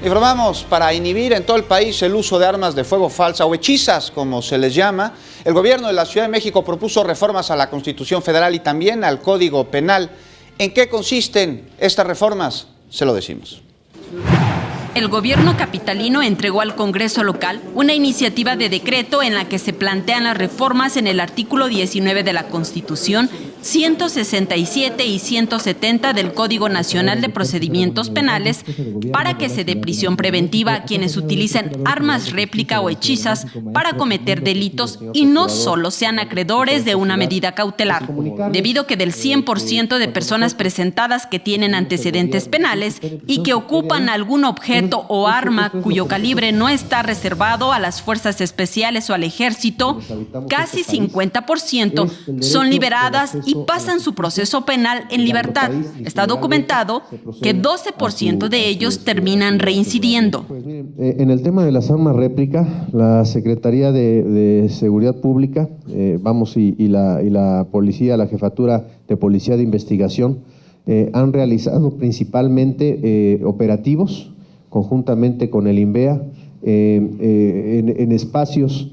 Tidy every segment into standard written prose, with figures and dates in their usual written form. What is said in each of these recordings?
Informamos, para inhibir en todo el país el uso de armas de fuego falsa o hechizas, como se les llama, el gobierno de la Ciudad de México propuso reformas a la Constitución Federal y también al Código Penal. ¿En qué consisten estas reformas? Se lo decimos. El gobierno capitalino entregó al Congreso local una iniciativa de decreto en la que se plantean las reformas en el artículo 19 de la Constitución, 167 y 170 del Código Nacional de Procedimientos Penales para que se dé prisión preventiva a quienes utilicen armas réplica o hechizas para cometer delitos y no solo sean acreedores de una medida cautelar, debido a que del 100% de personas presentadas que tienen antecedentes penales y que ocupan algún objeto o arma cuyo calibre no está reservado a las fuerzas especiales o al ejército, casi 50% son liberadas y pasan su proceso penal en libertad. Está documentado que 12% de ellos terminan reincidiendo. En el tema de las armas réplica, la Secretaría de Seguridad Pública, y la Policía, la Jefatura de Policía de Investigación, han realizado principalmente operativos conjuntamente con el INVEA en espacios,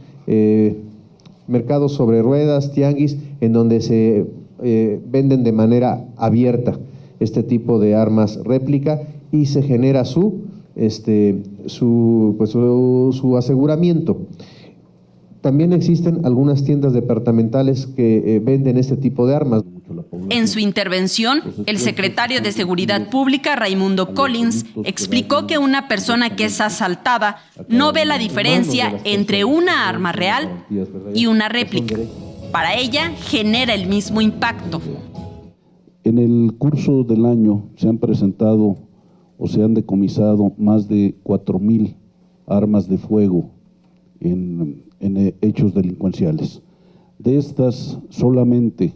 mercados sobre ruedas, tianguis, en donde se venden de manera abierta este tipo de armas réplica y se genera su aseguramiento. También existen algunas tiendas departamentales que venden este tipo de armas. En su intervención, el secretario de Seguridad Pública, Raimundo Collins, explicó que una persona que es asaltada no ve la diferencia entre una arma real y una réplica. Para ella, genera el mismo impacto. En el curso del año se han presentado o se han decomisado más de 4,000 armas de fuego en hechos delincuenciales. De estas, solamente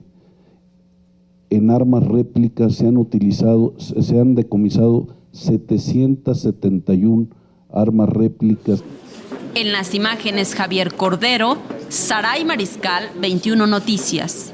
en armas réplicas se han decomisado 771 armas réplicas. En las imágenes, Javier Cordero, Saray Mariscal, 21 Noticias.